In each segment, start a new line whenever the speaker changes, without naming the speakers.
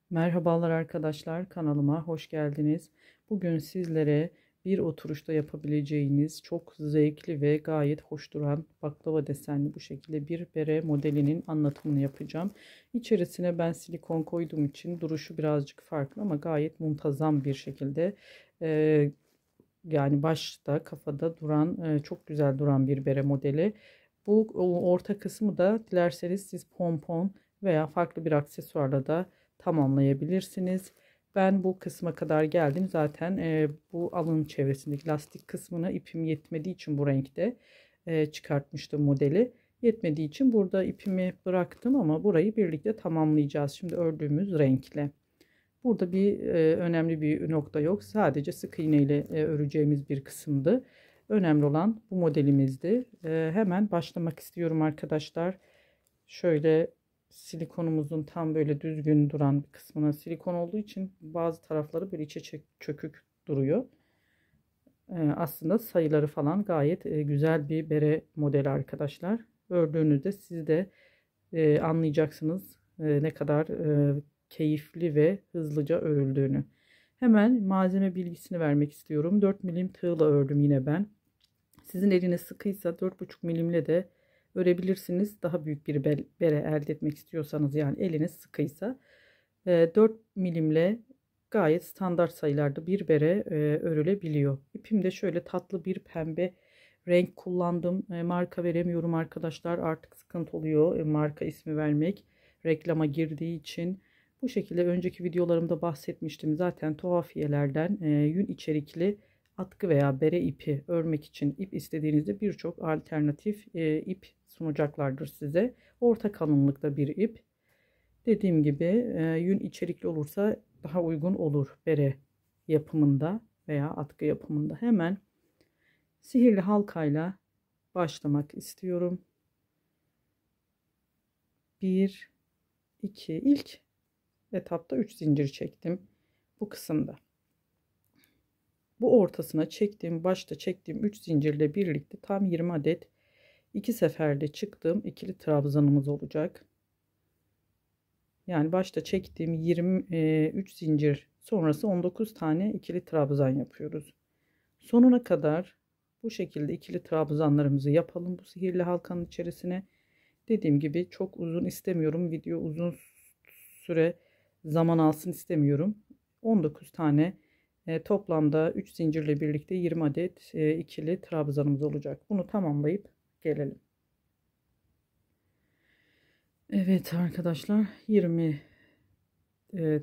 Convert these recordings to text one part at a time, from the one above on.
Merhabalar arkadaşlar, kanalıma hoş geldiniz. Bugün sizlere bir oturuşta yapabileceğiniz çok zevkli ve gayet hoş duran baklava desenli bu şekilde bir bere modelinin anlatımını yapacağım. İçerisine ben silikon koyduğum için duruşu birazcık farklı ama gayet muntazam bir şekilde e, yani başta kafada duran çok güzel duran bir bere modeli. Bu orta kısmı da dilerseniz siz pompon veya farklı bir aksesuarla da tamamlayabilirsiniz. Ben bu kısma kadar geldim. Zaten bu alın çevresindeki lastik kısmına ipim yetmediği için bu renkte çıkartmıştım modeli. Yetmediği için burada ipimi bıraktım ama burayı birlikte tamamlayacağız. Şimdi ördüğümüz renkle. Burada önemli bir nokta yok. Sadece sık iğne ile öreceğimiz bir kısımdı. Önemli olan bu modelimizdi. Hemen başlamak istiyorum arkadaşlar. Şöyle silikonumuzun tam böyle düzgün duran kısmına silikon olduğu için bazı tarafları böyle içe çökük duruyor. Aslında sayıları falan gayet güzel bir bere modeli arkadaşlar. Ördüğünüzde siz de anlayacaksınız ne kadar keyifli ve hızlıca örüldüğünü. Hemen malzeme bilgisini vermek istiyorum. 4 milim tığla ördüm yine ben. Sizin eliniz sıkıysa 4,5 milimle de örebilirsiniz. Daha büyük bir bere elde etmek istiyorsanız, yani eliniz sıkıysa 4 milimle gayet standart sayılarda bir bere örülebiliyor. İpimde şöyle tatlı bir pembe renk kullandım. Marka veremiyorum arkadaşlar, artık sıkıntı oluyor marka ismi vermek reklama girdiği için. Bu şekilde önceki videolarımda bahsetmiştim zaten, tuhafiyelerden yün içerikli atkı veya bere ipi örmek için ip istediğinizde birçok alternatif ip sunacaklardır size. Orta kalınlıkta bir ip. Dediğim gibi yün içerikli olursa daha uygun olur bere yapımında veya atkı yapımında. Hemen sihirli halkayla başlamak istiyorum. 1, 2, ilk etapta 3 zincir çektim bu kısımda. Bu ortasına çektiğim, başta çektiğim 3 zincirle birlikte tam 20 adet 2 seferde çıktığım ikili trabzanımız olacak. Yani başta çektiğim 23 zincir sonrası 19 tane ikili trabzan yapıyoruz. Sonuna kadar bu şekilde ikili trabzanlarımızı yapalım bu sihirli halkanın içerisine. Dediğim gibi çok uzun istemiyorum. Video uzun süre zaman alsın istemiyorum. 19 tane toplamda 3 zincirle birlikte 20 adet ikili trabzanımız olacak. Bunu tamamlayıp gelelim. Evet arkadaşlar, 20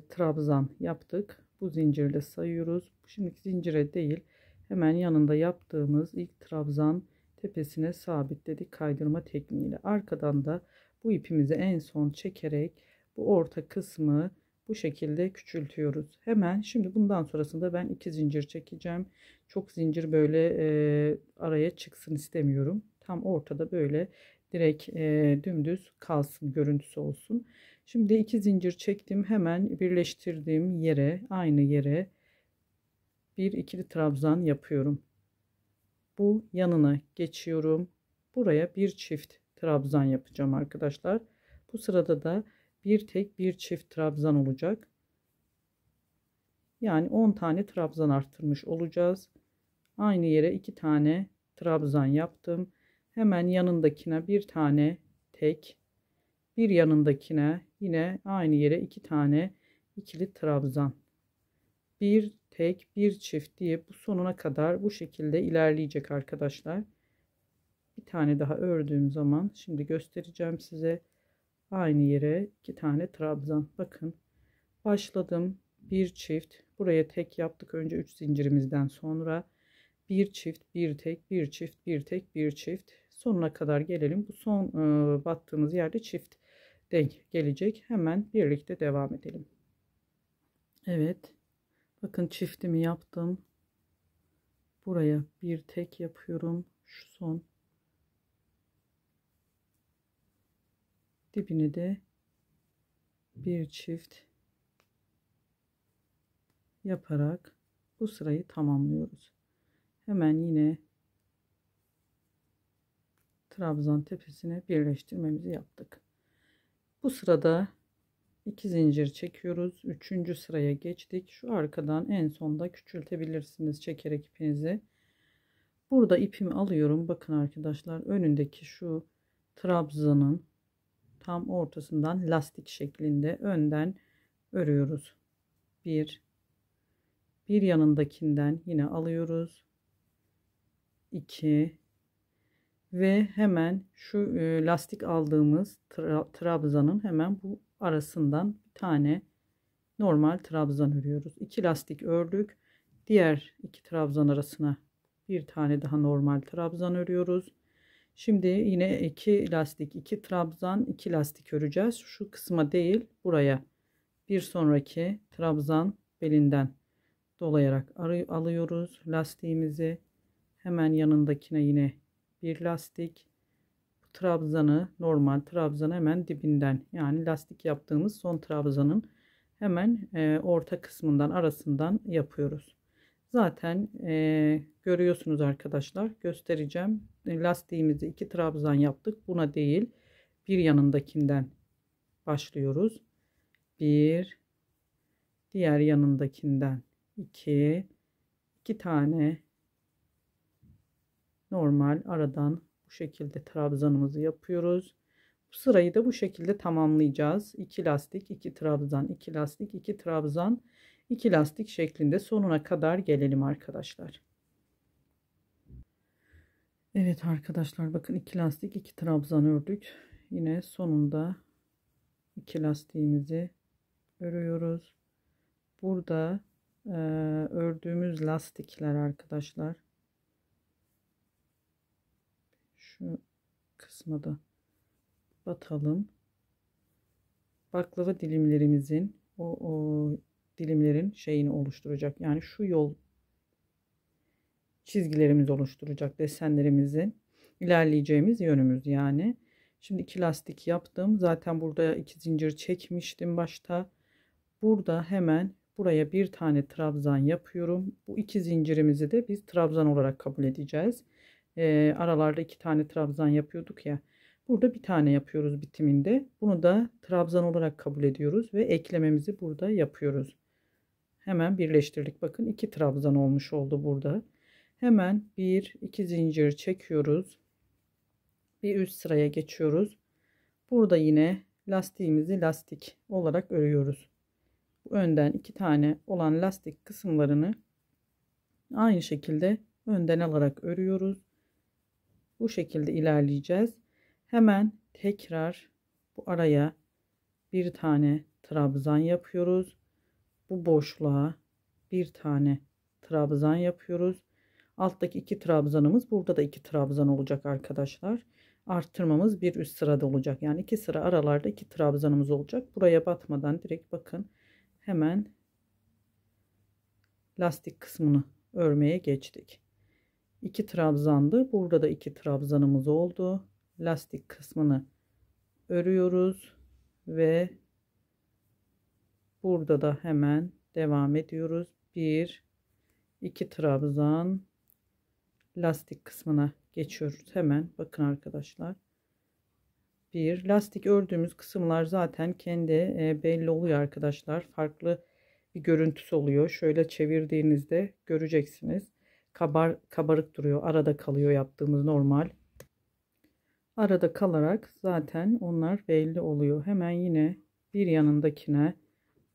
trabzan yaptık. Bu zincirle sayıyoruz. Şimdiki zincire değil, hemen yanında yaptığımız ilk trabzan tepesine sabitledik kaydırma tekniğiyle. Arkadan da bu ipimizi en son çekerek bu orta kısmı bu şekilde küçültüyoruz. Hemen şimdi bundan sonrasında ben 2 zincir çekeceğim. Çok zincir böyle araya çıksın istemiyorum. Tam ortada böyle direkt dümdüz kalsın, görüntüsü olsun. Şimdi 2 zincir çektim. Hemen birleştirdiğim yere, aynı yere bir ikili trabzan yapıyorum. Bu yanına geçiyorum. Buraya bir çift trabzan yapacağım arkadaşlar. Bu sırada da bir tek bir çift trabzan olacak. Yani 10 tane trabzan arttırmış olacağız. Aynı yere 2 tane trabzan yaptım. Hemen yanındakine bir tane tek, bir yanındakine yine aynı yere 2 tane ikili trabzan. Bir tek bir çift diye bu sonuna kadar bu şekilde ilerleyecek arkadaşlar. Bir tane daha ördüğüm zaman şimdi göstereceğim size. Aynı yere 2 tane trabzan. Bakın başladım, bir çift, buraya tek yaptık önce 3 zincirimizden sonra bir çift, bir tek, bir çift, bir tek, bir çift, sonuna kadar gelelim. Bu son battığımız yerde çift denk gelecek. Hemen birlikte devam edelim. Evet, bakın çiftimi yaptım. Buraya bir tek yapıyorum. Şu son dibine de bir çift yaparak bu sırayı tamamlıyoruz. Hemen yine trabzan tepesine birleştirmemizi yaptık. Bu sırada 2 zincir çekiyoruz. 3. sıraya geçtik. Şu arkadan en sonda küçültebilirsiniz çekerek ipinizi. Burada ipimi alıyorum. Bakın arkadaşlar, önündeki şu trabzanın tam ortasından lastik şeklinde önden örüyoruz. Bir yanındakinden yine alıyoruz. 2 ve hemen şu lastik aldığımız trabzanın hemen bu arasından bir tane normal trabzan örüyoruz. 2 lastik ördük. Diğer 2 trabzan arasına bir tane daha normal trabzan örüyoruz. Şimdi yine 2 lastik, 2 trabzan, 2 lastik öreceğiz. Şu kısma değil, buraya. Bir sonraki trabzan belinden dolayarak alıyoruz lastiğimizi. Hemen yanındakine yine bir lastik. Bu trabzanı, normal trabzanı hemen dibinden, yani lastik yaptığımız son trabzanın hemen orta kısmından, arasından yapıyoruz. Zaten görüyorsunuz arkadaşlar, göstereceğim. Lastiğimizi 2 trabzan yaptık. Buna değil, bir yanındakinden başlıyoruz. 1, diğer yanındakinden 2 tane normal aradan bu şekilde trabzanımızı yapıyoruz. Bu sırayı da bu şekilde tamamlayacağız. 2 lastik, 2 trabzan, 2 lastik, 2 trabzan, 2 lastik şeklinde sonuna kadar gelelim arkadaşlar. Evet arkadaşlar, bakın 2 lastik, 2 trabzan ördük. Yine sonunda 2 lastiğimizi örüyoruz. Burada ördüğümüz lastikler arkadaşlar, şu kısma da batalım. Baklava dilimlerimizin o dilimlerin şeyini oluşturacak. Yani şu yol çizgilerimiz oluşturacak desenlerimizin ilerleyeceğimiz yönümüz yani. Şimdi 2 lastik yaptım. Zaten burada 2 zincir çekmiştim başta. Burada hemen buraya bir tane trabzan yapıyorum. Bu 2 zincirimizi de biz trabzan olarak kabul edeceğiz. Aralarda 2 tane trabzan yapıyorduk ya. Burada bir tane yapıyoruz bitiminde. Bunu da trabzan olarak kabul ediyoruz ve eklememizi burada yapıyoruz. Hemen birleştirdik. Bakın 2 trabzan olmuş oldu burada. Hemen 1-2 zincir çekiyoruz. Bir üst sıraya geçiyoruz. Burada yine lastiğimizi lastik olarak örüyoruz. Bu önden 2 tane olan lastik kısımlarını aynı şekilde önden alarak örüyoruz. Bu şekilde ilerleyeceğiz. Hemen tekrar bu araya bir tane trabzan yapıyoruz. Bu boşluğa bir tane trabzan yapıyoruz. Alttaki 2 trabzanımız, burada da 2 trabzan olacak arkadaşlar. Arttırmamız bir üst sırada olacak. Yani 2 sıra aralarda 2 trabzanımız olacak. Buraya batmadan direkt bakın hemen lastik kısmını örmeye geçtik. 2 trabzandı. Burada da 2 trabzanımız oldu. Lastik kısmını örüyoruz ve burada da hemen devam ediyoruz. 1-2 trabzan, lastik kısmına geçiyoruz. Hemen bakın arkadaşlar. Bir lastik ördüğümüz kısımlar zaten kendi belli oluyor arkadaşlar. Farklı bir görüntüsü oluyor. Şöyle çevirdiğinizde göreceksiniz. Kabarık duruyor. Arada kalıyor yaptığımız normal. Arada kalarak zaten onlar belli oluyor. Hemen yine bir yanındakine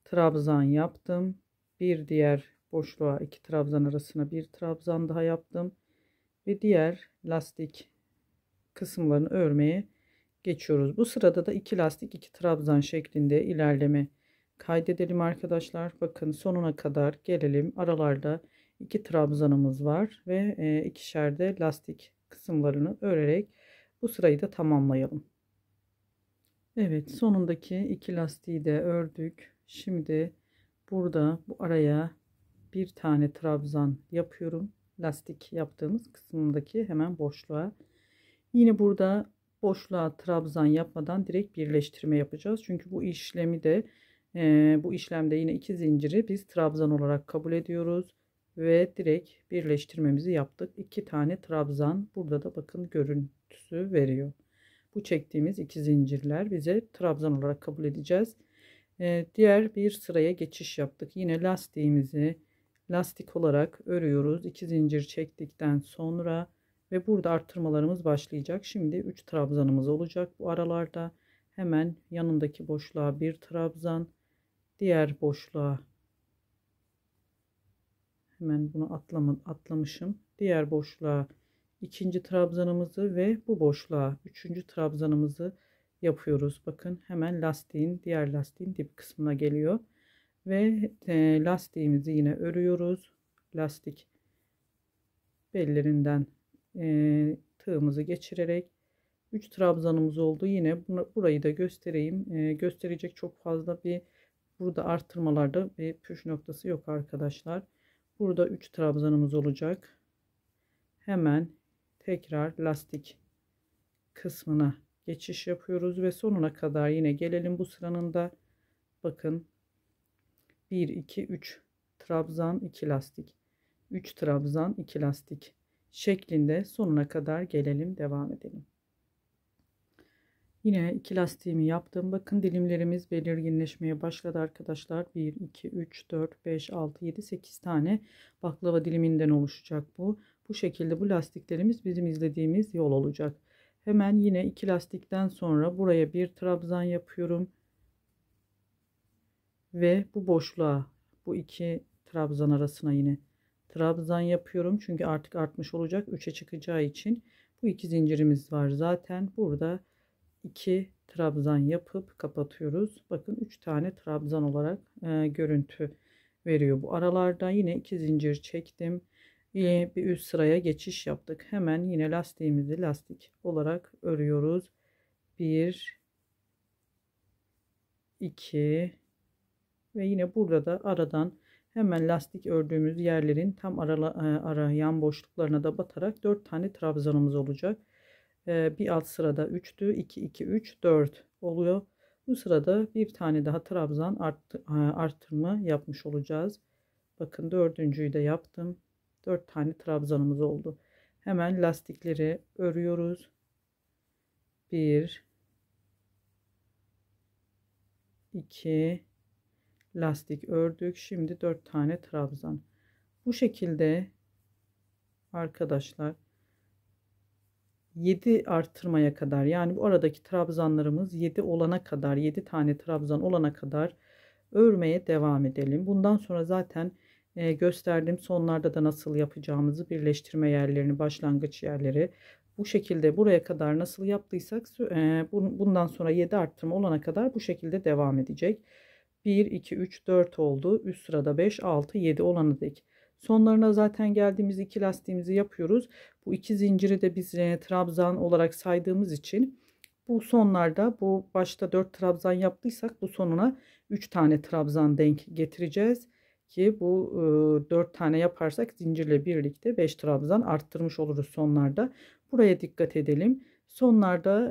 trabzan yaptım. Bir diğer boşluğa 2 trabzan arasına bir trabzan daha yaptım. Ve diğer lastik kısımlarını örmeye geçiyoruz. Bu sırada da 2 lastik 2 trabzan şeklinde ilerleme kaydedelim arkadaşlar. Bakın sonuna kadar gelelim. Aralarda 2 trabzanımız var ve ikişer de lastik kısımlarını örerek bu sırayı da tamamlayalım. Evet, sonundaki 2 lastiği de ördük. Şimdi burada bu araya bir tane trabzan yapıyorum. Lastik yaptığımız kısmındaki hemen boşluğa. Yine burada boşluğa trabzan yapmadan direkt birleştirme yapacağız. Çünkü bu işlemi de bu işlemde yine 2 zinciri biz trabzan olarak kabul ediyoruz ve direkt birleştirmemizi yaptık. 2 tane trabzan burada da bakın görüntüsü veriyor. Bu çektiğimiz 2 zincirler bize trabzan olarak kabul edeceğiz. Diğer bir sıraya geçiş yaptık. Yine lastiğimizi lastik olarak örüyoruz. 2 zincir çektikten sonra ve burada arttırmalarımız başlayacak. Şimdi 3 trabzanımız olacak bu aralarda. Hemen yanındaki boşluğa bir trabzan, diğer boşluğa hemen bunu atlamışım. Diğer boşluğa ikinci trabzanımızı ve bu boşluğa üçüncü trabzanımızı yapıyoruz. Bakın hemen diğer lastiğin dip kısmına geliyor ve lastiğimizi yine örüyoruz. Lastik bellerinden tığımızı geçirerek 3 trabzanımız oldu. Yine burayı da göstereyim. Gösterecek çok fazla bir burada arttırmalarda bir püf noktası yok arkadaşlar. Burada 3 trabzanımız olacak. Hemen tekrar lastik kısmına geçiş yapıyoruz ve sonuna kadar yine gelelim bu sıranın da. Bakın 1 2 3 trabzan 2 lastik, 3 trabzan 2 lastik şeklinde sonuna kadar gelelim, devam edelim. Yine 2 lastiğimi yaptım. Bakın dilimlerimiz belirginleşmeye başladı arkadaşlar. 1 2 3 4 5 6 7 8 tane baklava diliminden oluşacak bu. Bu şekilde bu lastiklerimiz bizim izlediğimiz yol olacak. Hemen yine 2 lastikten sonra buraya bir trabzan yapıyorum. Ve bu boşluğa, bu iki trabzan arasına yine trabzan yapıyorum. Çünkü artık artmış olacak. 3'e çıkacağı için bu iki zincirimiz var. Zaten burada 2 trabzan yapıp kapatıyoruz. Bakın 3 tane trabzan olarak görüntü veriyor. Bu aralarda yine 2 zincir çektim. Bir üst sıraya geçiş yaptık. Hemen yine lastiğimizi lastik olarak örüyoruz. 1 2 ve yine burada da aradan hemen lastik ördüğümüz yerlerin tam ara yan boşluklarına da batarak 4 tane trabzanımız olacak. Bir alt sırada 3'tü. 2 2 3 4 oluyor. Bu sırada bir tane daha trabzan arttırma yapmış olacağız. Bakın dördüncüyü de yaptım. 4 tane trabzanımız oldu. Hemen lastikleri örüyoruz. 1 2 lastik ördük. Şimdi 4 tane trabzan. Bu şekilde arkadaşlar 7 arttırmaya kadar, yani bu aradaki trabzanlarımız 7 olana kadar, 7 tane trabzan olana kadar örmeye devam edelim. Bundan sonra zaten gösterdiğim sonlarda da nasıl yapacağımızı, birleştirme yerlerini, başlangıç yerleri, bu şekilde buraya kadar nasıl yaptıysak bundan sonra 7 arttırma olana kadar bu şekilde devam edecek. 1 2 3 4 oldu. Üst sırada 5 6 7 olana dek. Sonlarına zaten geldiğimiz 2 lastiğimizi yapıyoruz. Bu 2 zinciri de biz trabzan olarak saydığımız için bu sonlarda, bu başta 4 trabzan yaptıysak bu sonuna 3 tane trabzan denk getireceğiz ki bu 4 tane yaparsak zincirle birlikte 5 trabzan arttırmış oluruz sonlarda. Buraya dikkat edelim. Sonlarda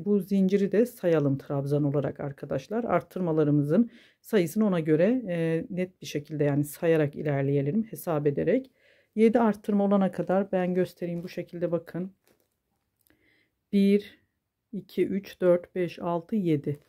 bu zinciri de sayalım trabzan olarak arkadaşlar. Arttırmalarımızın sayısını ona göre net bir şekilde, yani sayarak ilerleyelim, hesap ederek. 7 arttırma olana kadar ben göstereyim bu şekilde, bakın. 1 2 3 4 5 6 7.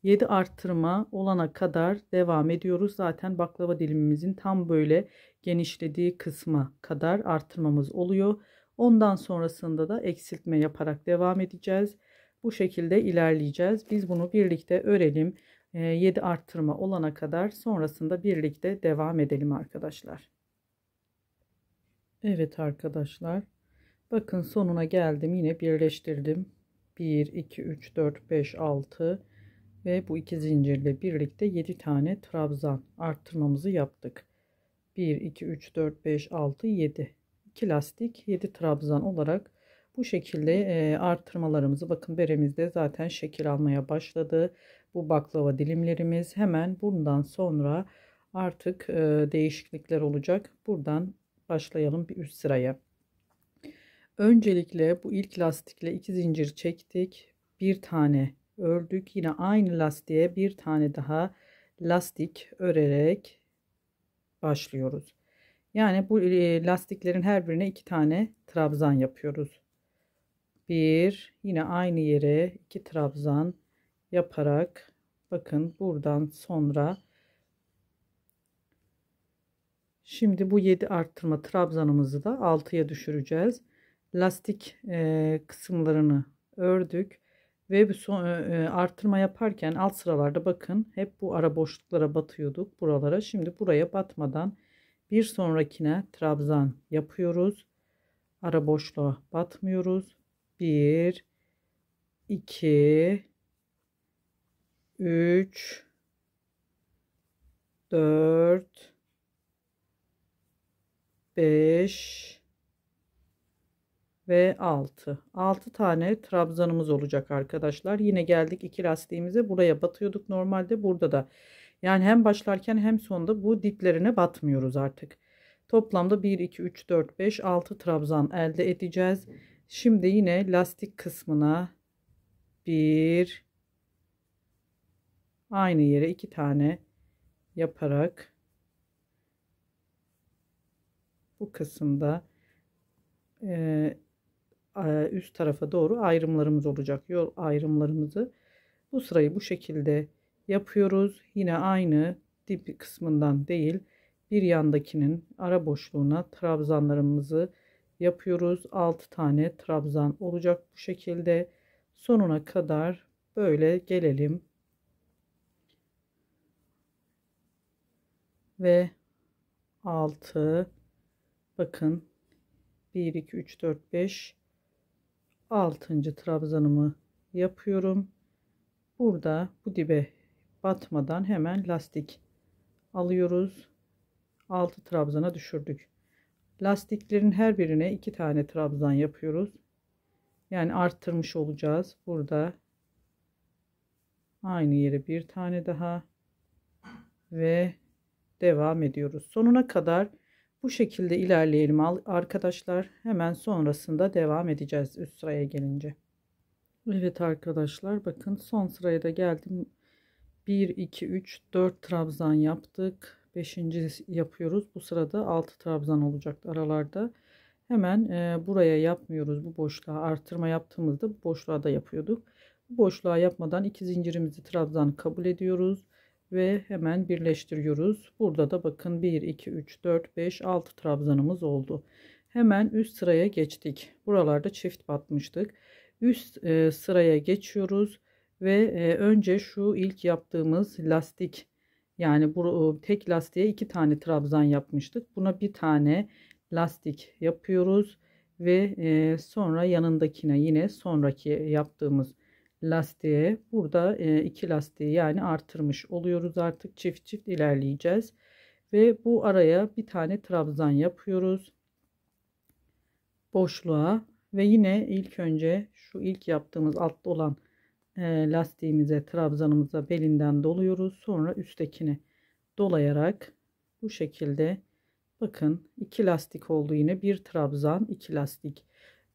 7 arttırma olana kadar devam ediyoruz. Zaten baklava dilimimizin tam böyle genişlediği kısma kadar arttırmamız oluyor. Ondan sonrasında da eksiltme yaparak devam edeceğiz. Bu şekilde ilerleyeceğiz. Biz bunu birlikte örelim. 7 arttırma olana kadar, sonrasında birlikte devam edelim arkadaşlar. Evet arkadaşlar. Bakın sonuna geldim. Yine birleştirdim. 1 2 3 4 5 6 ve bu iki zincirle birlikte 7 tane trabzan arttırmamızı yaptık. 1 2 3 4 5 6 7. 2 lastik 7 trabzan olarak bu şekilde arttırmalarımızı, bakın beremizde zaten şekil almaya başladı. Bu baklava dilimlerimiz, hemen bundan sonra artık değişiklikler olacak. Buradan başlayalım bir üst sıraya. Öncelikle bu ilk lastikle 2 zincir çektik. Bir tane ördük. Yine aynı lastiğe bir tane daha lastik örerek başlıyoruz. Yani bu lastiklerin her birine 2 tane trabzan yapıyoruz. Yine aynı yere 2 trabzan yaparak Bakın buradan sonra şimdi bu 7 arttırma trabzanımızı da 6'ya düşüreceğiz. Lastik kısımlarını ördük ve bu son, arttırma yaparken alt sıralarda bakın hep bu ara boşluklara batıyorduk buralara. Şimdi buraya batmadan bir sonrakine trabzan yapıyoruz. Ara boşluğa batmıyoruz. 1 2 3 4 5 ve 6 tane trabzanımız olacak arkadaşlar. Yine geldik 2 lastiğimize, buraya batıyorduk normalde, burada da yani hem başlarken hem sonda bu diplerine batmıyoruz artık. Toplamda 1 2 3 4 5 6 trabzan elde edeceğiz. Şimdi yine lastik kısmına bir aynı yere 2 tane yaparak bu kısımda üst tarafa doğru ayrımlarımız olacak. Yol ayrımlarımızı bu sırayı bu şekilde yapıyoruz. Yine aynı dip kısmından değil, bir yandakinin ara boşluğuna trabzanlarımızı yapıyoruz. 6 tane trabzan olacak bu şekilde. Sonuna kadar böyle gelelim. Ve 6, bakın 1 2 3 4 5 6. trabzanımı yapıyorum. Burada bu dibe batmadan hemen lastik alıyoruz. 6 trabzana düşürdük. Lastiklerin her birine 2 tane trabzan yapıyoruz. Yani arttırmış olacağız. Burada aynı yere bir tane daha ve devam ediyoruz. Sonuna kadar bu şekilde ilerleyelim arkadaşlar. Hemen sonrasında devam edeceğiz üst sıraya gelince. Evet arkadaşlar, bakın son sıraya da geldim. 1 2 3 4 trabzan yaptık. 5. yapıyoruz. Bu sırada 6 trabzan olacak aralarda. Hemen buraya yapmıyoruz. Bu boşluğa artırma yaptığımızda bu boşluğa da yapıyorduk. Bu boşluğa yapmadan 2 zincirimizi trabzan kabul ediyoruz ve hemen birleştiriyoruz. Burada da bakın 1 2 3 4 5 6 trabzanımız oldu. Hemen üst sıraya geçtik. Buralarda çift batmıştık. Üst sıraya geçiyoruz ve önce şu ilk yaptığımız lastik, yani bu tek lastiğe 2 tane trabzan yapmıştık. Buna bir tane lastik yapıyoruz ve sonra yanındakine yine sonraki yaptığımız lastiğe burada 2 lastiği yani artırmış oluyoruz. Artık çift çift ilerleyeceğiz ve bu araya bir tane trabzan yapıyoruz boşluğa ve yine ilk önce şu ilk yaptığımız altta olan lastiğimize, trabzanımıza belinden doluyoruz. Sonra üsttekini dolayarak bu şekilde, bakın 2 lastik oldu, yine bir trabzan 2 lastik.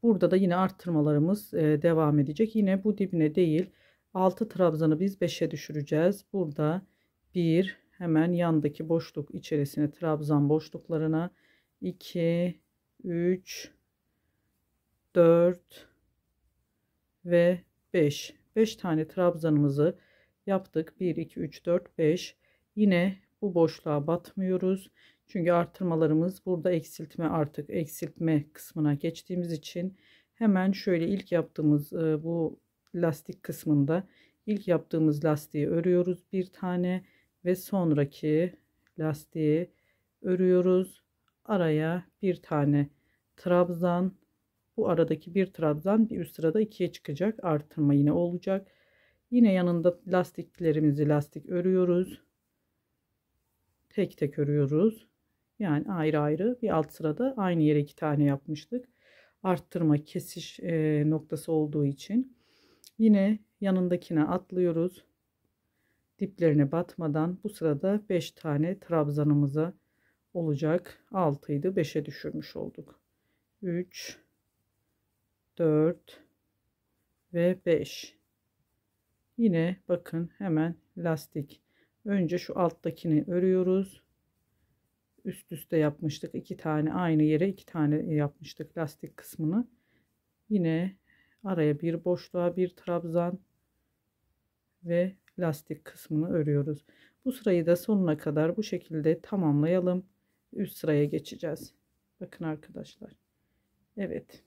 Burada da yine arttırmalarımız devam edecek. Yine bu dibine değil, 6 trabzanı biz 5'e düşüreceğiz. Burada bir, hemen yandaki boşluk içerisine trabzan boşluklarına 2 3 4 ve 5 tane trabzanımızı yaptık. 1 2 3 4 5. Yine bu boşluğa batmıyoruz. Çünkü artırmalarımız burada eksiltme, artık eksiltme kısmına geçtiğimiz için hemen şöyle ilk yaptığımız bu lastik kısmında ilk yaptığımız lastiği örüyoruz bir tane ve sonraki lastiği örüyoruz. Araya bir tane trabzan, bu aradaki bir trabzan bir üst sırada 2'ye çıkacak, artırma yine olacak. Yine yanında lastiklerimizi lastik örüyoruz. Tek tek örüyoruz. Yani ayrı ayrı, bir alt sırada aynı yere 2 tane yapmıştık. Arttırma kesiş noktası olduğu için. Yine yanındakine atlıyoruz. Diplerine batmadan bu sırada 5 tane trabzanımıza olacak. 6'ydı, 5'e düşürmüş olduk. 3 4 ve 5. Yine bakın hemen lastik. Önce şu alttakini örüyoruz. Üst üste yapmıştık. 2 tane aynı yere 2 tane yapmıştık lastik kısmını. Yine araya bir boşluğa bir trabzan ve lastik kısmını örüyoruz. Bu sırayı da sonuna kadar bu şekilde tamamlayalım. Üst sıraya geçeceğiz. Bakın arkadaşlar. Evet.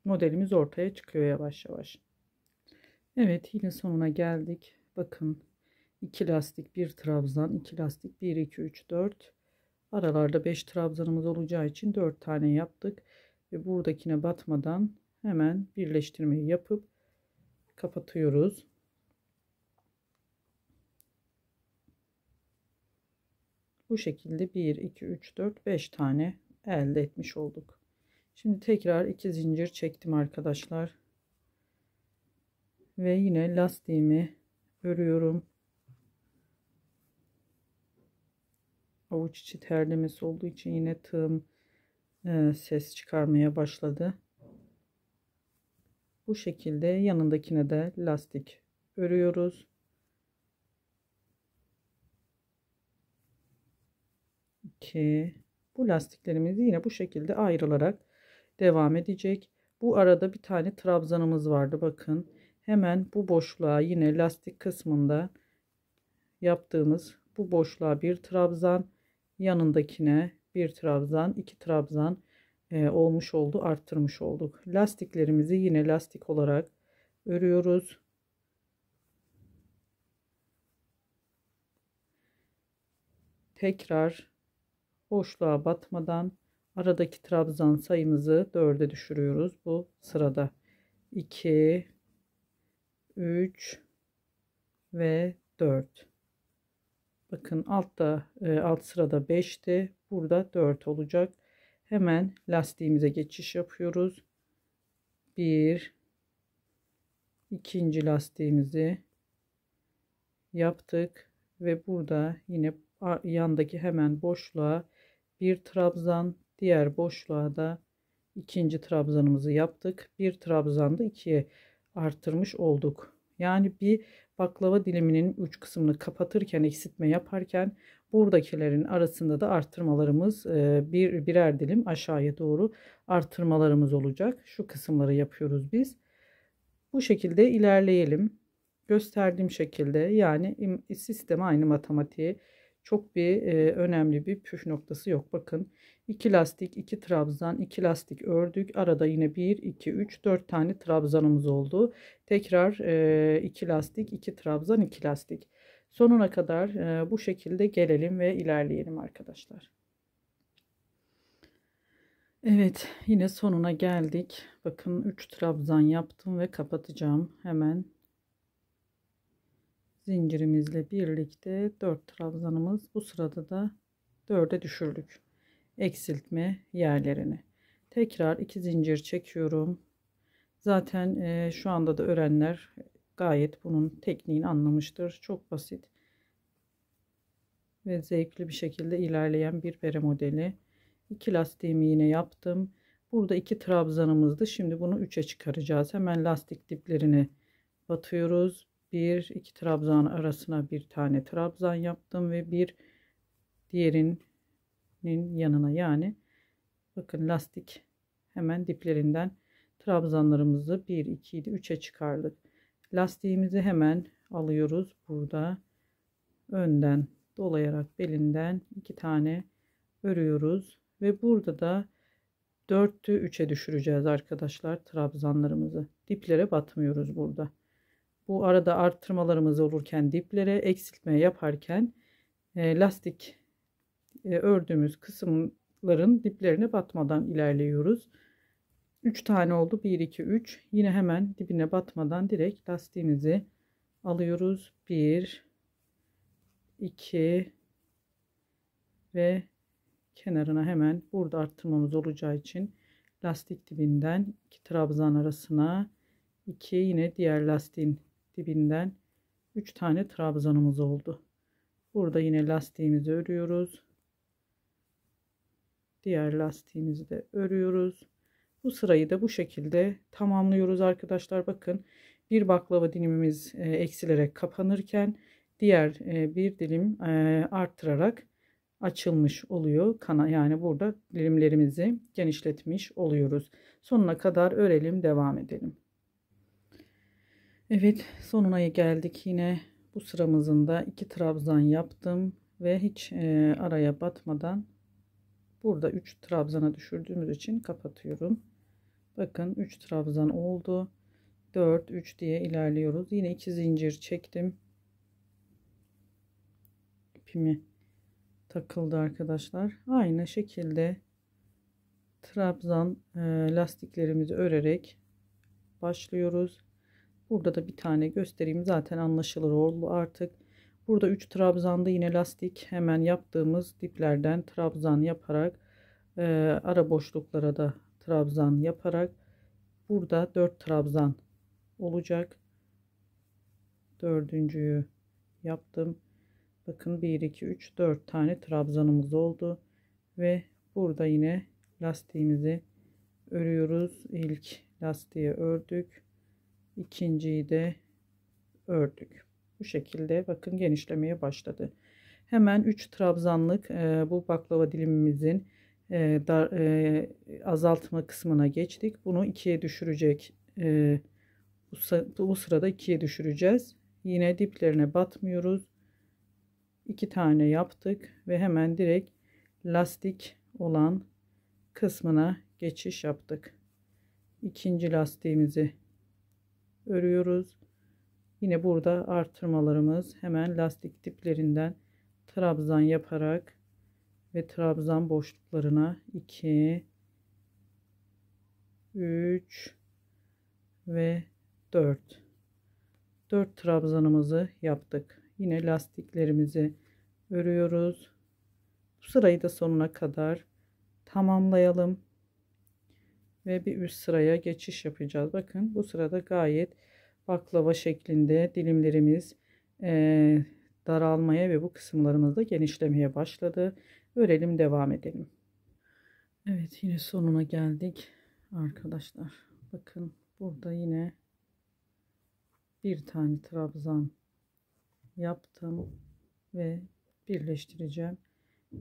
Modelimiz ortaya çıkıyor yavaş yavaş. Evet, yine sonuna geldik. Bakın 2 lastik, 1 trabzan, 2 lastik, 1 2 3 4. Aralarda 5 trabzanımız olacağı için 4 tane yaptık ve buradakine batmadan hemen birleştirmeyi yapıp kapatıyoruz. Bu şekilde 1 2 3 4 5 tane elde etmiş olduk. Şimdi tekrar 2 zincir çektim arkadaşlar. Ve yine lastiğimi örüyorum. Avuç içi terlemesi olduğu için yine tığım ses çıkarmaya başladı. Bu şekilde yanındakine de lastik örüyoruz. 2. Bu lastiklerimiz yine bu şekilde ayrılarak devam edecek. Bu arada bir tane trabzanımız vardı. Bakın hemen bu boşluğa yine lastik kısmında yaptığımız bu boşluğa bir trabzan, yanındakine bir trabzan, 2 trabzan olmuş oldu, arttırmış olduk. Lastiklerimizi yine lastik olarak örüyoruz. Tekrar boşluğa batmadan aradaki trabzan sayımızı 4'e düşürüyoruz. Bu sırada 2 3 ve 4. Bakın alt sırada 5'ti. Burada 4 olacak. Hemen lastiğimize geçiş yapıyoruz. Bir ikinci lastiğimizi yaptık ve burada yine yandaki hemen boşluğa bir trabzan, diğer boşluğa da ikinci trabzanımızı yaptık. Bir trabzanı da 2'ye arttırmış olduk. Yani bir baklava diliminin uç kısmını kapatırken, eksiltme yaparken buradakilerin arasında da arttırmalarımız birer dilim aşağıya doğru arttırmalarımız olacak. Şu kısımları yapıyoruz biz. Bu şekilde ilerleyelim. Gösterdiğim şekilde, yani sistem aynı, matematiğe çok bir önemli bir püf noktası yok. Bakın 2 lastik, 2 trabzan, 2 lastik ördük. Arada yine 1 2 3 4 tane trabzanımız oldu. Tekrar 2 lastik, 2 trabzan, 2 lastik. Sonuna kadar bu şekilde gelelim ve ilerleyelim arkadaşlar. Evet, yine sonuna geldik. Bakın 3 trabzan yaptım ve kapatacağım. Hemen zincirimizle birlikte 4 trabzanımız, bu sırada da 4'e düşürdük eksiltme yerlerini. Tekrar 2 zincir çekiyorum. Zaten şu anda da öğrenenler gayet bunun tekniğini anlamıştır. Çok basit ve zevkli bir şekilde ilerleyen bir bere modeli. 2 lastiğimi yine yaptım. Burada 2 trabzanımızdı. Şimdi bunu 3'e çıkaracağız. Hemen lastik diplerini batıyoruz. 1 2 trabzan arasına bir tane trabzan yaptım ve bir diğerinin yanına, yani bakın lastik hemen diplerinden trabzanlarımızı 1 2 3'e çıkardık. Lastiğimizi hemen alıyoruz. Burada önden dolayarak belinden 2 tane örüyoruz ve burada da 4'tü 3'e düşüreceğiz arkadaşlar trabzanlarımızı. Diplere batmıyoruz burada. Bu arada arttırmalarımız olurken diplere, eksiltme yaparken lastik ördüğümüz kısımların diplerine batmadan ilerliyoruz. 3 tane oldu. 1 2 3. Yine hemen dibine batmadan direkt lastiğimizi alıyoruz. 1 2 ve kenarına hemen burada arttırmamız olacağı için lastik dibinden 2 trabzan arasına 2, yine diğer lastiğin dibinden 3 tane trabzanımız oldu. Burada yine lastiğimizi örüyoruz. Diğer lastiğimizi de örüyoruz. Bu sırayı da bu şekilde tamamlıyoruz arkadaşlar. Bakın bir baklava dilimimiz eksilerek kapanırken diğer bir dilim arttırarak açılmış oluyor. Yani burada dilimlerimizi genişletmiş oluyoruz. Sonuna kadar örelim, devam edelim. Evet, sonuna geldik. Yine Bu sıramızın da 2 trabzan yaptım ve hiç araya batmadan burada 3 trabzana düşürdüğümüz için kapatıyorum. Bakın 3 trabzan oldu. 4 3 diye ilerliyoruz. Yine 2 zincir çektim. İpimi takıldı arkadaşlar. Aynı şekilde trabzan lastiklerimizi örerek başlıyoruz. Burada da bir tane göstereyim. Zaten anlaşılır oldu artık. Burada 3 trabzanda yine lastik hemen yaptığımız diplerden trabzan yaparak ara boşluklara da trabzan yaparak burada 4 trabzan olacak. Dördüncüyü yaptım. Bakın 1 2 3 4 tane trabzanımız oldu ve burada yine lastiğimizi örüyoruz. İlk lastiği ördük. İkinciyi de ördük. Bu şekilde bakın genişlemeye başladı. Hemen 3 trabzanlık bu baklava dilimimizin azaltma kısmına geçtik. Bunu ikiye düşürecek. Bu sırada ikiye düşüreceğiz. Yine diplerine batmıyoruz. 2 tane yaptık ve hemen direkt lastik olan kısmına geçiş yaptık. İkinci lastiğimizi örüyoruz. Yine burada artırmalarımız hemen lastik diplerinden trabzan yaparak ve trabzan boşluklarına 2 3 ve 4 trabzanımızı yaptık. Yine lastiklerimizi örüyoruz. Bu sırayı da sonuna kadar tamamlayalım ve bir üst sıraya geçiş yapacağız. Bakın bu sırada gayet baklava şeklinde dilimlerimiz daralmaya ve bu kısımlarımız da genişlemeye başladı. Örelim, devam edelim. Evet, yine sonuna geldik arkadaşlar. Bakın burada yine bir tane trabzan yaptım ve birleştireceğim.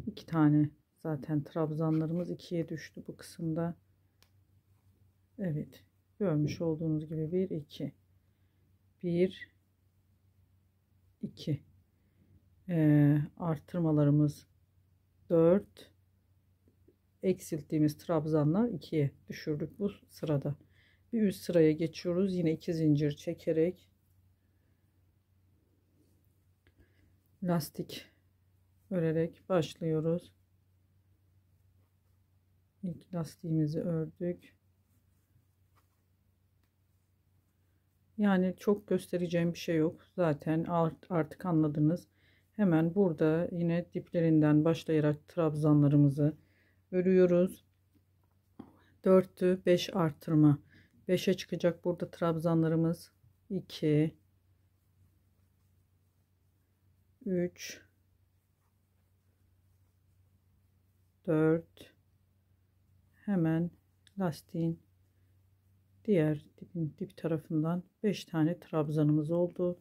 2 tane zaten trabzanlarımız ikiye düştü bu kısımda. Evet, görmüş olduğunuz gibi 1 2 1 2 artırmalarımız 4, eksilttiğimiz trabzanlar 2'ye düşürdük bu sırada. Bir üst sıraya geçiyoruz. Yine 2 zincir çekerek lastik örerek başlıyoruz. İlk lastiğimizi ördük. Yani çok göstereceğim bir şey yok. Zaten artık anladınız. Hemen burada yine diplerinden başlayarak trabzanlarımızı örüyoruz. 4'tü 5 artırma. 5'e çıkacak burada trabzanlarımız. 2 3 4 hemen lastiğin diğer dip tarafından 5 tane trabzanımız oldu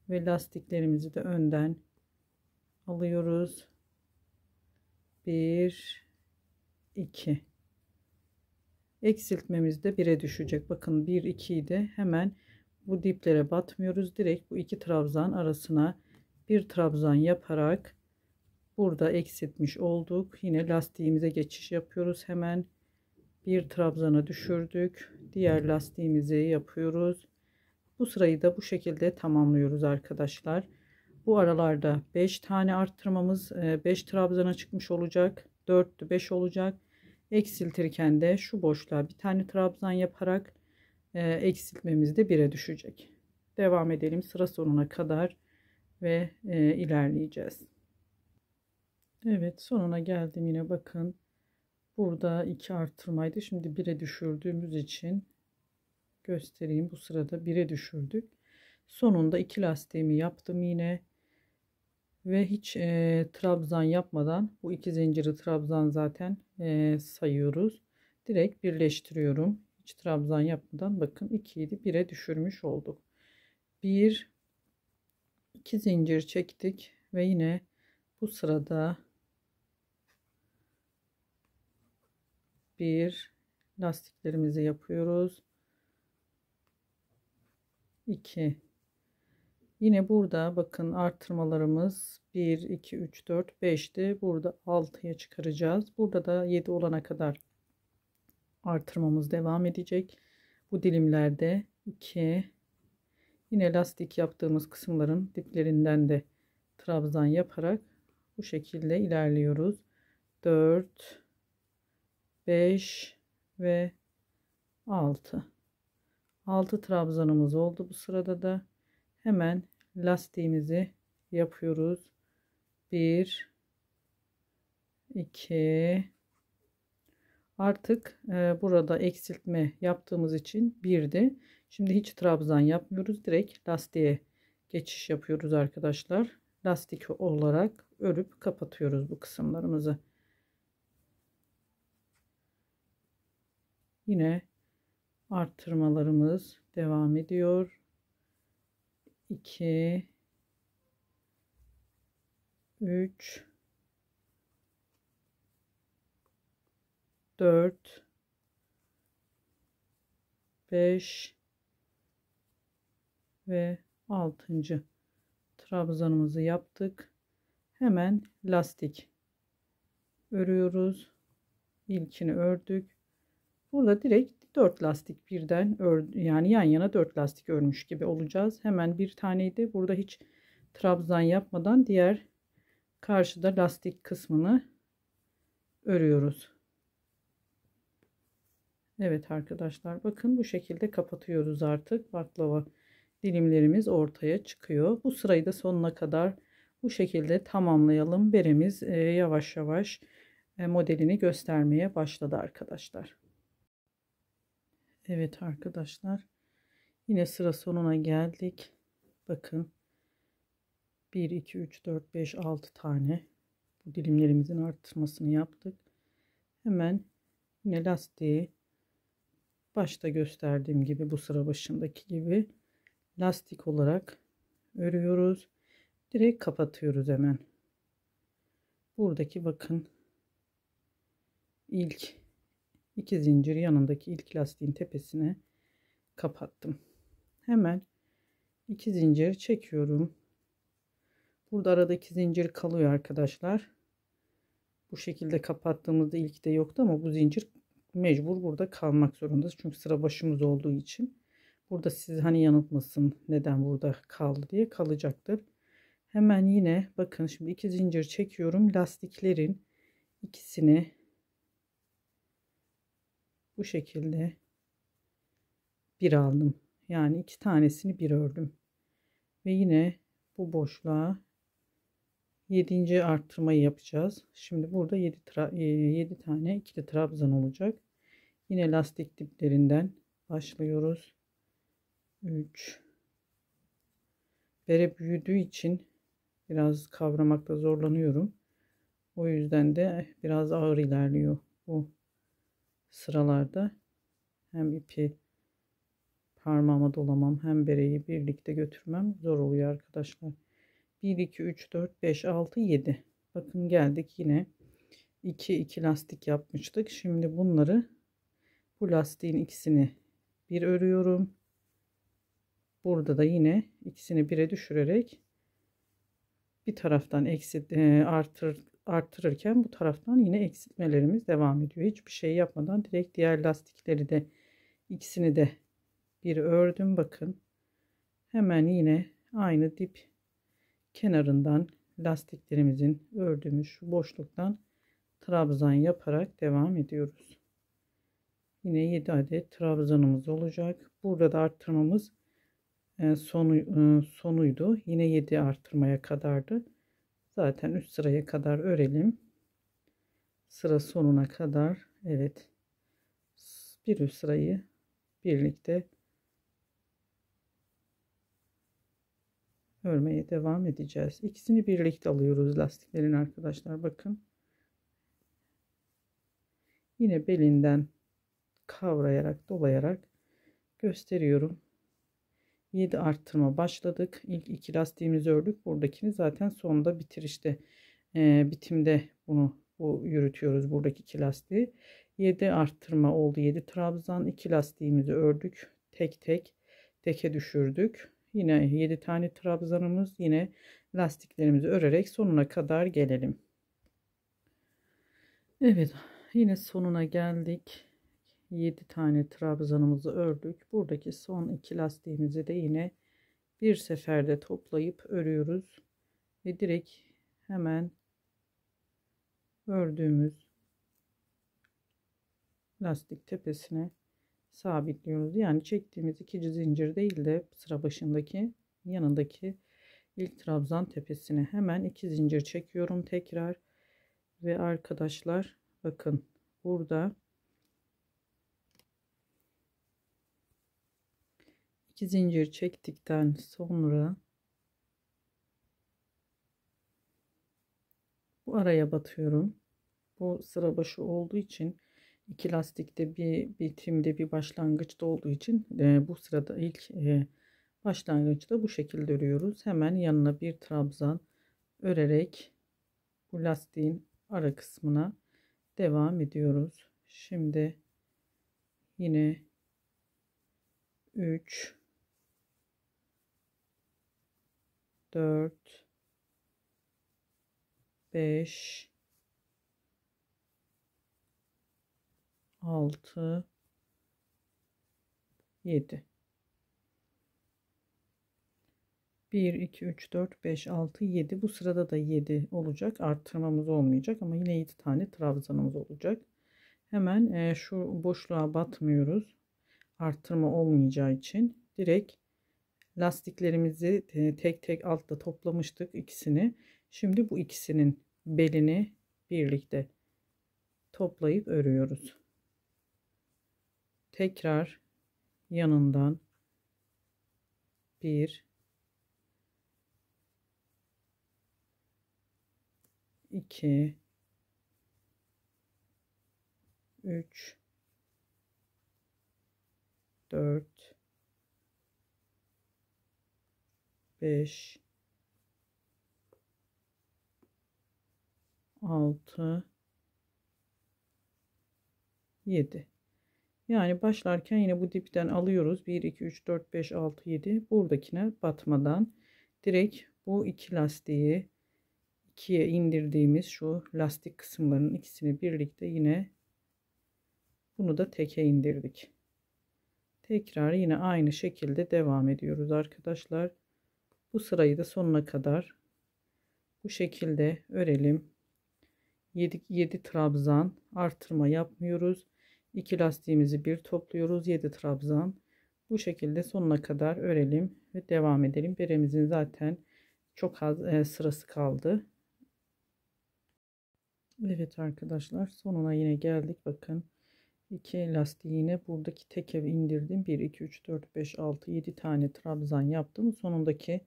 ve lastiklerimizi de önden alıyoruz. 1 2 eksiltmemiz de 1'e düşecek. Bakın 1 2'yi de hemen bu diplere batmıyoruz. Direkt bu iki trabzan arasına bir trabzan yaparak burada eksiltmiş olduk. Yine lastiğimize geçiş yapıyoruz. Hemen bir trabzana düşürdük. Diğer lastiğimizi yapıyoruz. Bu sırayı da bu şekilde tamamlıyoruz arkadaşlar. Bu aralarda 5 tane arttırmamız 5 trabzana çıkmış olacak. 4'tü 5 olacak. Eksiltirken de şu boşluğa bir tane trabzan yaparak eksiltmemiz de 1'e düşecek. Devam edelim sıra sonuna kadar ve ilerleyeceğiz. Evet, sonuna geldim. Yine bakın burada 2 artırmaydı. Şimdi 1'e düşürdüğümüz için göstereyim. Bu sırada 1'e düşürdük. Sonunda 2 lastiğimi yaptım yine ve hiç trabzan yapmadan bu 2 zinciri trabzan zaten sayıyoruz. Direkt birleştiriyorum. Hiç trabzan yapmadan bakın 2'yi 1'e düşürmüş olduk. 1 2 zincir çektik ve yine bu sırada bir lastiklerimizi yapıyoruz. 2 Yine burada bakın artırmalarımız 1, 2, 3, 4, 5'ti. Burada 6'ya çıkaracağız. Burada da 7 olana kadar artırmamız devam edecek. Bu dilimlerde 2, yine lastik yaptığımız kısımların diplerinden de trabzan yaparak bu şekilde ilerliyoruz. 4, 5 ve 6. 6 trabzanımız oldu. Bu sırada da hemen lastiğimizi yapıyoruz. 1, 2. Artık burada eksiltme yaptığımız için 1'di. Şimdi hiç trabzan yapmıyoruz. Direkt lastiğe geçiş yapıyoruz arkadaşlar. Lastik olarak örüp kapatıyoruz bu kısımlarımızı. Yine arttırmalarımız devam ediyor. 2, 3, 4, 5 ve 6. trabzanımızı yaptık. Hemen lastik örüyoruz. İlkini ördük. Burada direkt 4 lastik birden yani yan yana 4 lastik örmüş gibi olacağız. Hemen bir taneydi. Burada hiç trabzan yapmadan diğer karşıda lastik kısmını örüyoruz. Evet arkadaşlar, bakın bu şekilde kapatıyoruz artık. Baklava dilimlerimiz ortaya çıkıyor. Bu sırayı da sonuna kadar bu şekilde tamamlayalım. Beremiz yavaş yavaş modelini göstermeye başladı arkadaşlar. Evet arkadaşlar, yine sıra sonuna geldik. Bakın 1, 2, 3, 4, 5, 6 tane bu dilimlerimizin artırmasını yaptık. Hemen yine lastiği başta gösterdiğim gibi, bu sıra başındaki gibi lastik olarak örüyoruz. Direkt kapatıyoruz hemen. Buradaki bakın ilk 2 zincir yanındaki ilk lastiğin tepesine kapattım. Hemen 2 zincir çekiyorum. Burada arada 2 zincir kalıyor arkadaşlar. Bu şekilde kapattığımızda ilk de yoktu ama bu zincir mecbur burada kalmak zorunda. Çünkü sıra başımız olduğu için. Burada sizi hani yanıltmasın neden burada kaldı diye, kalacaktır. Hemen yine bakın şimdi 2 zincir çekiyorum. Lastiklerin ikisini bu şekilde bir aldım. Yani 2 tanesini bir ördüm. Ve yine bu boşluğa 7. arttırmayı yapacağız. Şimdi burada 7 tane ikili trabzan olacak. Yine lastik diplerinden başlıyoruz. 3. Bere büyüdüğü için biraz kavramakta zorlanıyorum. O yüzden de biraz ağır ilerliyor bu sıralarda. Hem ipi parmağıma dolamam hem bereyi birlikte götürmem zor oluyor arkadaşlar. 1, 2, 3, 4, 5, 6, 7. Bakın geldik yine 2 lastik yapmıştık. Şimdi bunları, bu lastiğin ikisini bir örüyorum. Burada da yine ikisini bire düşürerek bir taraftan arttırırken bu taraftan yine eksiltmelerimiz devam ediyor. Hiçbir şey yapmadan direkt diğer lastikleri de ikisini de bir ördüm. Bakın hemen yine aynı dip kenarından lastiklerimizin ördüğümüz şu boşluktan trabzan yaparak devam ediyoruz. Yine 7 adet trabzanımız olacak. Burada da arttırmamız sonuydu. Yine 7 arttırmaya kadardı. Zaten üst sıraya kadar örelim. Sıra sonuna kadar. Evet. Bir üst sırayı birlikte örmeye devam edeceğiz. İkisini birlikte alıyoruz lastiklerin arkadaşlar. Bakın. Yine belinden kavrayarak, dolayarak gösteriyorum. 7 arttırma başladık. İlk 2 lastiğimizi ördük. Buradakini zaten sonda bitirişte bitimde bu yürütüyoruz buradaki 2 lastiği. 7 arttırma oldu. 7 trabzan, 2 lastiğimizi ördük. Tek tek teke düşürdük. Yine 7 tane trabzanımız, yine lastiklerimizi örerek sonuna kadar gelelim. Evet, yine sonuna geldik. 7 tane trabzanımızı ördük. Buradaki son 2 lastiğimizi de yine bir seferde toplayıp örüyoruz ve direkt hemen ördüğümüz lastik tepesine sabitliyoruz. Yani çektiğimiz ikinci zincir değil de sıra başındaki yanındaki ilk trabzan tepesine hemen 2 zincir çekiyorum tekrar ve arkadaşlar bakın burada 2 zincir çektikten sonra bu araya batıyorum. Bu sıra başı olduğu için iki lastikte bir bitimde bir başlangıçta olduğu için bu sırada ilk başlangıçta bu şekilde örüyoruz. Hemen yanına bir trabzan örerek bu lastiğin ara kısmına devam ediyoruz. Şimdi yine 3 4 5 6 7 1 2 3 4 5 6 7 bu sırada da 7 olacak, arttırmamız olmayacak ama yine 7 tane trabzanımız olacak. Hemen şu boşluğa batmıyoruz, arttırma olmayacağı için direkt lastiklerimizi tek tek altta toplamıştık ikisini. Şimdi bu ikisinin belini birlikte toplayıp örüyoruz. Tekrar yanından 1 2 3 4 5 6 7. Yani başlarken yine bu dipten alıyoruz. 1 2 3 4 5 6 7. Buradakine batmadan direkt bu iki lastiği ikiye indirdiğimiz şu lastik kısımlarının ikisini birlikte yine bunu da teke indirdik. Tekrar yine aynı şekilde devam ediyoruz arkadaşlar. Bu sırayı da sonuna kadar bu şekilde örelim. 7 trabzan artırma yapmıyoruz. 2 lastiğimizi bir topluyoruz. 7 trabzan. Bu şekilde sonuna kadar örelim ve devam edelim. Beremizin zaten çok az sırası kaldı. Evet arkadaşlar, sonuna yine geldik. Bakın 2 lastiği yine buradaki teke indirdim. 1 2 3 4 5 6 7 tane trabzan yaptım. Sonundaki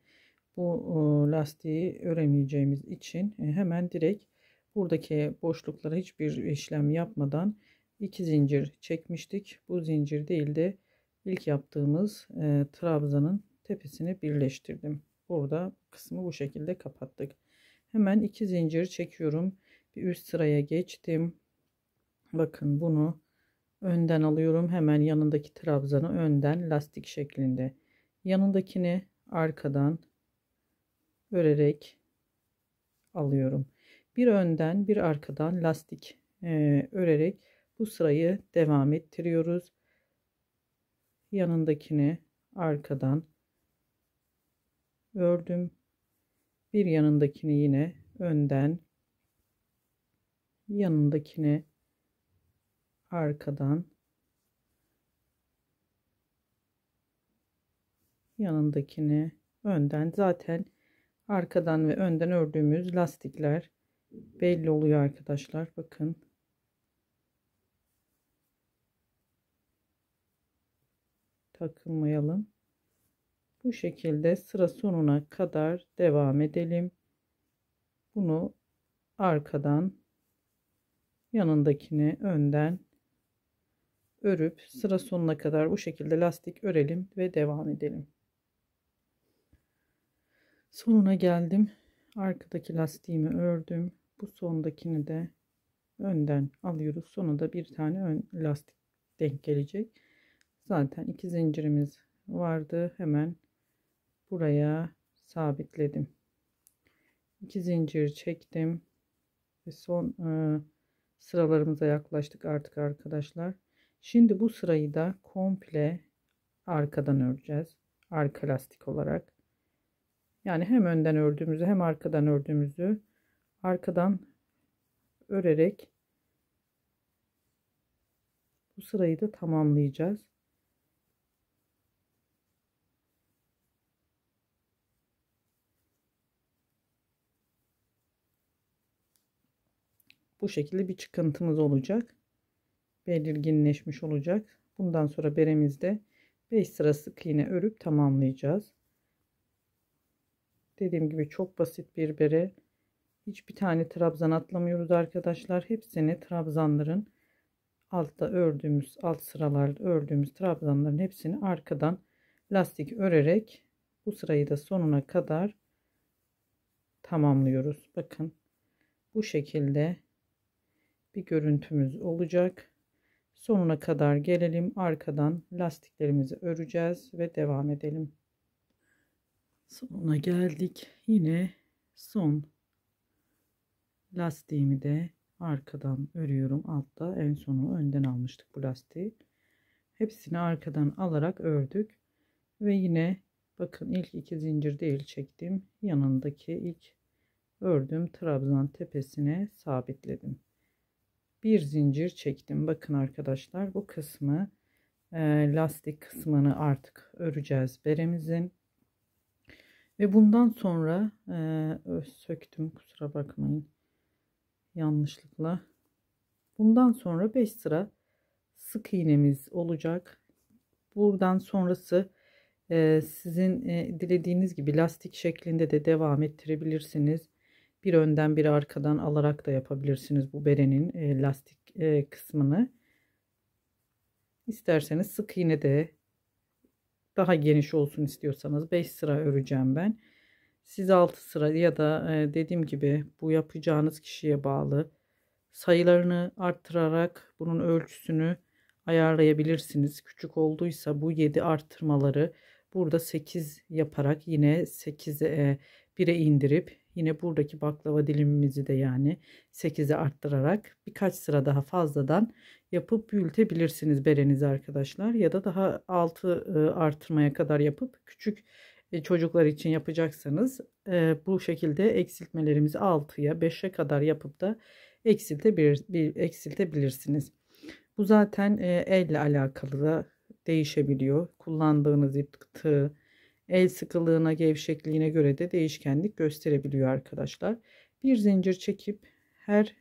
bu lastiği öremeyeceğimiz için hemen direkt buradaki boşluklara hiçbir işlem yapmadan 2 zincir çekmiştik. Bu zincir değil de ilk yaptığımız trabzanın tepesine birleştirdim. Burada kısmı bu şekilde kapattık. Hemen 2 zincir çekiyorum. Bir üst sıraya geçtim. Bakın bunu önden alıyorum. Hemen yanındaki trabzanı önden lastik şeklinde. Yanındakini arkadan örerek alıyorum. Bir önden bir arkadan lastik örerek bu sırayı devam ettiriyoruz. Yanındakini arkadan ördüm. Bir yanındakini yine önden, yanındakini arkadan, yanındakini önden. Zaten arkadan ve önden ördüğümüz lastikler belli oluyor arkadaşlar. Bakın. Takılmayalım. Bu şekilde sıra sonuna kadar devam edelim. Bunu arkadan, yanındakini önden örüp sıra sonuna kadar bu şekilde lastik örelim ve devam edelim. Sonuna geldim. Arkadaki lastiğimi ördüm. Bu sondakini de önden alıyoruz. Sonunda bir tane ön lastik denk gelecek. Zaten 2 zincirimiz vardı. Hemen buraya sabitledim. 2 zincir çektim ve son sıralarımıza yaklaştık artık arkadaşlar. Şimdi bu sırayı da komple arkadan öreceğiz. Arka lastik olarak. Yani hem önden ördüğümüzü hem arkadan ördüğümüzü arkadan örerek bu sırayı da tamamlayacağız. Bu şekilde bir çıkıntımız olacak. Belirginleşmiş olacak. Bundan sonra beremizde 5 sıra sık iğne örüp tamamlayacağız. Dediğim gibi çok basit bir bere. Hiçbir tane trabzan atlamıyoruz arkadaşlar. Hepsini trabzanların altta ördüğümüz, alt sıralarda ördüğümüz trabzanların hepsini arkadan lastik örerek bu sırayı da sonuna kadar tamamlıyoruz. Bakın bu şekilde bir görüntümüz olacak. Sonuna kadar gelelim. Arkadan lastiklerimizi öreceğiz ve devam edelim. Sonuna geldik. Yine son lastiğimi de arkadan örüyorum. Altta en sonu önden almıştık bu lastiği. Hepsini arkadan alarak ördük. Ve yine bakın ilk 2 zincir değil çektim. Yanındaki ilk ördüğüm trabzan tepesine sabitledim. Bir zincir çektim. Bakın arkadaşlar bu kısmı lastik kısmını artık öreceğiz beremizin. Ve bundan sonra söktüm, kusura bakmayın yanlışlıkla. Bundan sonra 5 sıra sık iğnemiz olacak. Buradan sonrası sizin dilediğiniz gibi lastik şeklinde de devam ettirebilirsiniz. Bir önden bir arkadan alarak da yapabilirsiniz bu berenin lastik kısmını. İsterseniz sık iğne de daha geniş olsun istiyorsanız 5 sıra öreceğim ben. Siz 6 sıra ya da dediğim gibi bu yapacağınız kişiye bağlı. Sayılarını arttırarak bunun ölçüsünü ayarlayabilirsiniz. Küçük olduysa bu 7 arttırmaları burada 8 yaparak yine 8'e 1'e indirip yine buradaki baklava dilimimizi de yani 8'e arttırarak birkaç sıra daha fazladan yapıp büyütebilirsiniz berenizi arkadaşlar. Ya da daha 6 artırmaya kadar yapıp küçük çocuklar için yapacaksanız bu şekilde eksiltmelerimizi 6'ya 5'e kadar yapıp da eksiltebilirsiniz. Bu zaten elle alakalı da değişebiliyor. Kullandığınız ip tığ, el sıkılığına, gevşekliğine göre de değişkenlik gösterebiliyor arkadaşlar. Bir zincir çekip her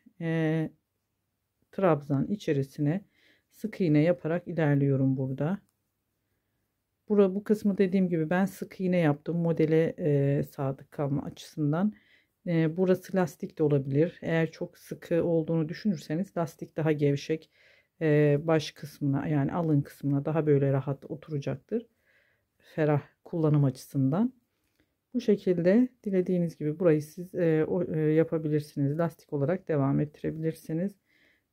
trabzan içerisine sık iğne yaparak ilerliyorum burada. Bu kısmı dediğim gibi ben sık iğne yaptım modele sadık kalma açısından. Burası lastik de olabilir. Eğer çok sıkı olduğunu düşünürseniz lastik daha gevşek baş kısmına yani alın kısmına daha böyle rahat oturacaktır. Ferah kullanım açısından. Bu şekilde dilediğiniz gibi burayı siz yapabilirsiniz. Lastik olarak devam ettirebilirsiniz.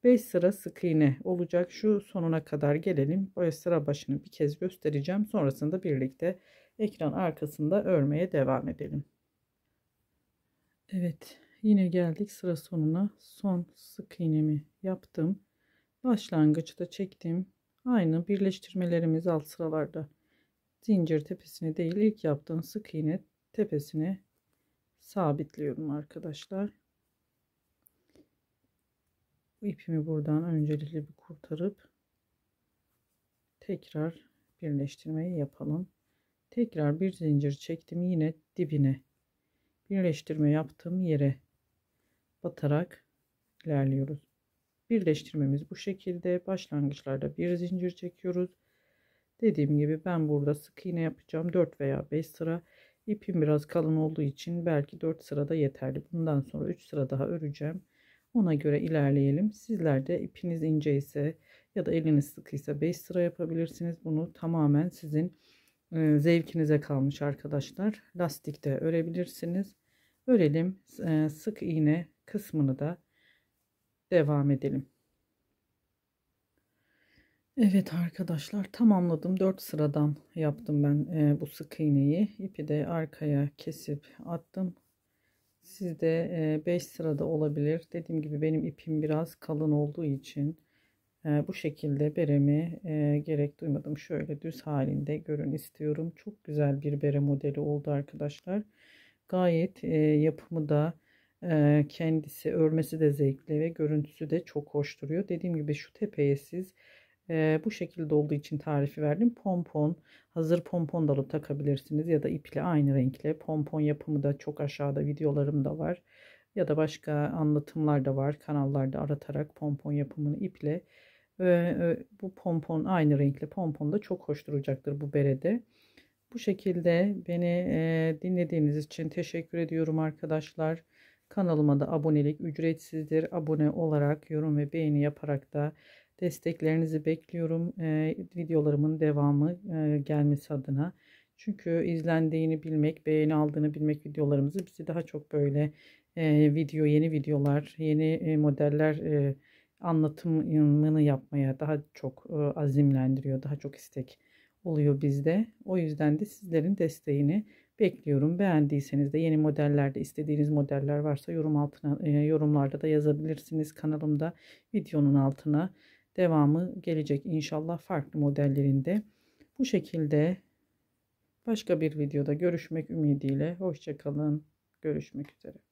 5 sıra sık iğne olacak. Şu sonuna kadar gelelim. Böyle sıra başını bir kez göstereceğim. Sonrasında birlikte ekran arkasında örmeye devam edelim. Evet, yine geldik sıra sonuna. Son sık iğnemi yaptım. Başlangıçta çektim. Aynı birleştirmelerimiz alt sıralarda. Zincir tepesine değil, ilk yaptığım sık iğne tepesine sabitliyorum arkadaşlar. Bu ipimi buradan öncelikle bir kurtarıp tekrar birleştirmeyi yapalım. Tekrar bir zincir çektim, yine dibine birleştirme yaptığım yere batarak ilerliyoruz. Birleştirmemiz bu şekilde. Başlangıçlarda bir zincir çekiyoruz. Dediğim gibi ben burada sık iğne yapacağım. 4 veya 5 sıra. İpim biraz kalın olduğu için belki 4 sırada yeterli. Bundan sonra 3 sıra daha öreceğim. Ona göre ilerleyelim. Sizler de ipiniz ince ise ya da eliniz sıkıysa 5 sıra yapabilirsiniz. Bunu tamamen sizin zevkinize kalmış arkadaşlar. Lastikte örebilirsiniz. Örelim. Sık iğne kısmını da devam edelim. Evet arkadaşlar, tamamladım. 4 sıradan yaptım ben bu sık iğneyi. İpi de arkaya kesip attım. Sizde 5 sırada olabilir. Dediğim gibi benim ipim biraz kalın olduğu için bu şekilde beremi gerek duymadım. Şöyle düz halinde görün istiyorum. Çok güzel bir bere modeli oldu arkadaşlar. Gayet yapımı da kendisi örmesi de zevkli ve görüntüsü de çok hoş duruyor. Dediğim gibi şu tepeye siz bu şekilde olduğu için tarifi verdim. Pompon, hazır pompon da takabilirsiniz ya da iple aynı renkle. Pompon yapımı da çok aşağıda videolarım da var. Ya da başka anlatımlar da var. Kanallarda aratarak pompon yapımını iple. Bu pompon aynı renkli pompon da çok hoş duracaktır bu berede. Bu şekilde beni dinlediğiniz için teşekkür ediyorum arkadaşlar. Kanalıma da abonelik ücretsizdir. Abone olarak yorum ve beğeni yaparak da desteklerinizi bekliyorum. Videolarımın devamı gelmesi adına. Çünkü izlendiğini bilmek, beğeni aldığını bilmek videolarımızı bizi daha çok böyle yeni videolar, yeni modeller anlatımını yapmaya daha çok azimlendiriyor, daha çok istek oluyor bizde. O yüzden de sizlerin desteğini bekliyorum. Beğendiyseniz de yeni modellerde istediğiniz modeller varsa yorumlarda da yazabilirsiniz kanalımda. Videonun altına devamı gelecek inşallah farklı modellerinde. Bu şekilde başka bir videoda görüşmek ümidiyle. Hoşça kalın. Görüşmek üzere.